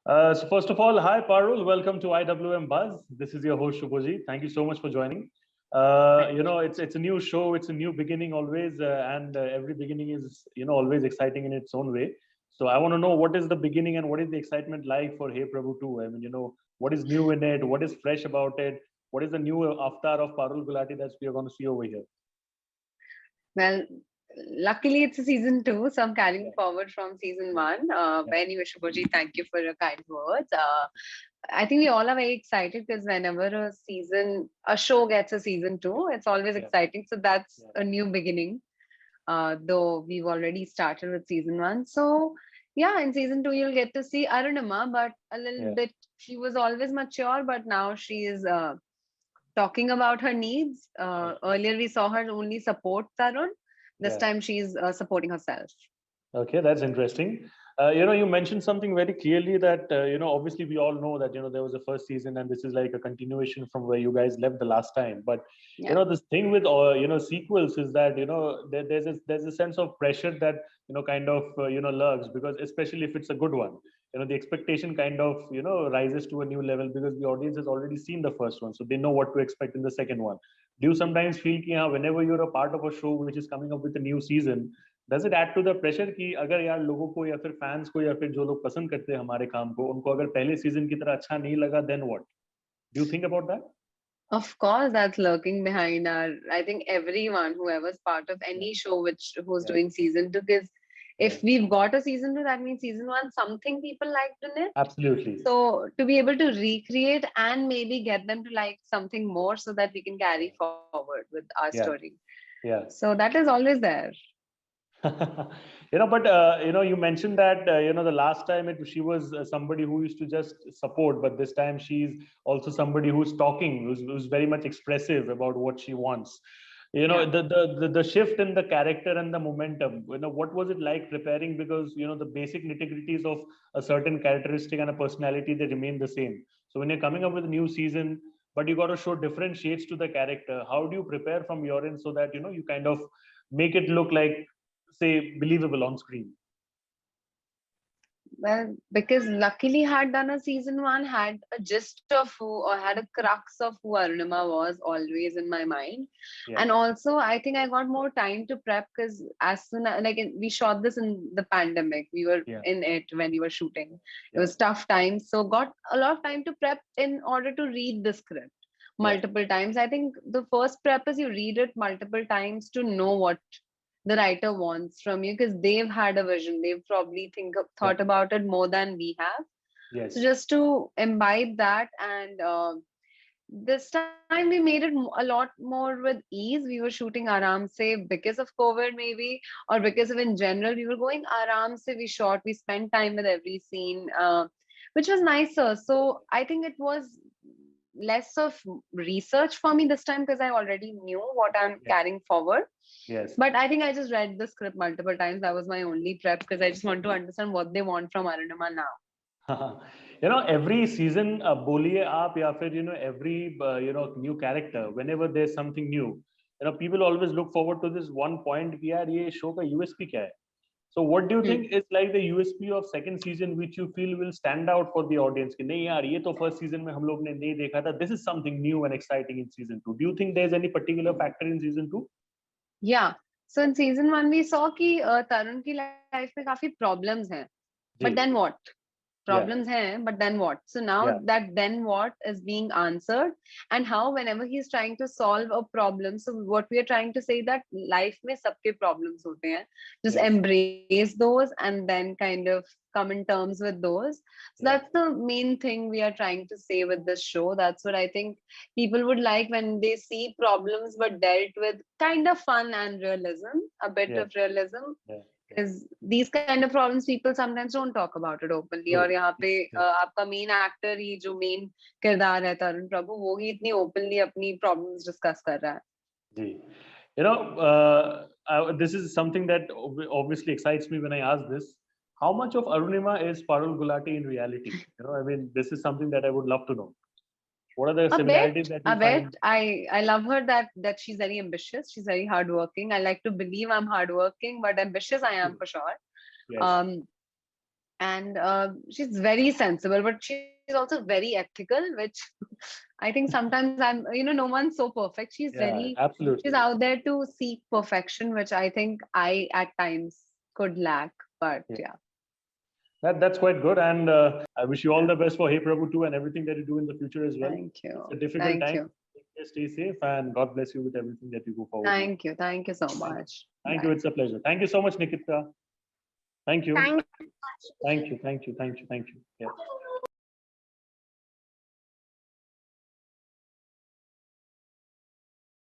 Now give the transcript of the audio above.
So first of all, hi Parul, welcome to IWM Buzz. This is your host Shubhoji. Thank you so much for joining. It's a new show, it's a new beginning always, and every beginning is always exciting in its own way. So I want to know what is the beginning and what is the excitement like for Hey Prabhu 2. I mean, what is new in it, what is fresh about it, what is the new avatar of Parul Gulati that we are going to see over here. Well, luckily it's a season two, so I'm carrying Yeah, forward from season yeah, one. yeah, But anyway, Shubhoji, thank you for your kind words. I think we all are very excited because whenever a show gets a season two, it's always yeah, exciting. So that's yeah, a new beginning. Though we've already started with season one. So yeah, in season two you'll get to see Arunima, but a little yeah, bit. She was always mature, but now she is talking about her needs. okay, Earlier, we saw her only support Tarun. This yeah. time, she's supporting herself. Okay, that's interesting. You mentioned something very clearly that, obviously we all know that, there was a first season and this is like a continuation from where you guys left the last time. But, Yeah. this thing with, sequels is that, there's a sense of pressure that, kind of, lurks because especially if it's a good one, the expectation kind of, rises to a new level because the audience has already seen the first one. So they know what to expect in the second one. Do you sometimes feel कि हाँ, whenever you're a part of a show which is coming up with a new season, does it add to the pressure कि अगर यार लोगों को या फिर fans को या फिर जो लोग पसंद करते हैं हमारे काम को उनको अगर पहले सीजन की तरह अच्छा नहीं लगा then what do you think about that Of course, that's lurking behind our. I think everyone, whoever's part of या any show who's या doing season two, because या if we've got a season two, that means season one something people liked in it. Absolutely So to be able to recreate and maybe get them to like something more, so that we can carry forward with our या story. या So that is always there. but you mentioned that the last time she was somebody who used to just support, but this time she's also somebody who's talking, who's very much expressive about what she wants. Yeah. The shift in the character and the momentum. What was it like preparing? Because the basic nitty-gritties of a certain characteristic and a personality, they remain the same. So when you're coming up with a new season, but you got to show different shades to the character. How do you prepare from your end so that you kind of make it look like, say, believable on screen? Well, because luckily had done a season one, had a gist of who or had a crux of who Arunima was always in my mind. Yeah, And also, I think I got more time to prep because as soon as, we shot this in the pandemic, we were yeah, in it when we were shooting. It yeah, was tough times. So got a lot of time to prep in order to read the script yeah, multiple times. I think the first prep is you read it multiple times to know what the writer wants from you because they've had a vision. They've probably yeah, thought about it more than we have. So yes, just to imbibe that, and this time we made it a lot more with ease. We were shooting aram se because of COVID maybe, or because of in general we were going aram se. We shot, we spent time with every scene, which was nicer. So I think it was less of research for me this time because I already knew what I'm yeah, carrying forward, yes. but I think I just read the script multiple times. That was my only prep because I just want to understand what they want from Arunima now. Every season, बोलिए आप या फिर every new character. Whenever there's something new, people always look forward to this one point कि यार ये show का USP क्या है? So what do you Hmm. think is like the USP of second season which you feel will stand out for the audience? कि नहीं यार ये तो first season में हम लोग ने नहीं देखा था. This is something new and exciting in season 2. Do you think there's any particular factor in season 2? Yeah. So in season one, we saw कि Tarun की life में काफी problems हैं. But then ji, what? yeah, Problems hain, but then what? So now yeah, that then what is being answered, and how whenever he's trying to solve a problem, so what we are trying to say that life mein sabke problems hote hain, just yes, embrace those and then kind of come in terms with those. So yeah, that's the main thing we are trying to say with this show. That's what I think people would like when they see problems but dealt with kind of fun and realism, a bit yes, of realism, yeah, yeah. because these kind of problems people sometimes don't talk about it openly. और True, यहाँ पे true. आपका main actor ही जो main किरदार है तरुण प्रभु वो ही इतनी openly अपनी प्रॉब्लम्स डिस्कस कर रहा है. जी. This is something that obviously excites me when I ask this. How much of Arunima is Parul Gulati in reality? I mean, this is something that I would love to know. What are the A bit, similarities that a you bit. find? I love her that she's very ambitious. She's very hardworking. I like to believe I'm hardworking, but ambitious I am for sure. Yes. Um, and she's very sensible, but she's also very ethical, which I think sometimes no one's so perfect. Yeah, She's absolutely. out there to seek perfection, which I think I at times could lack. But Yeah. yeah, That's quite good, and I wish you all yeah. the best for Hey Prabhu too, and everything that you do in the future as well. Thank It's a you. difficult Thank time. you. Stay safe, and God bless you with everything that you go forward with. Thank you. Thank you so Thank you. much. Thank you. Bye. It's a pleasure. Thank you so much, Nikita. Thank you. Thank Thank you. Thank you. Thank you. Thank you. Yeah.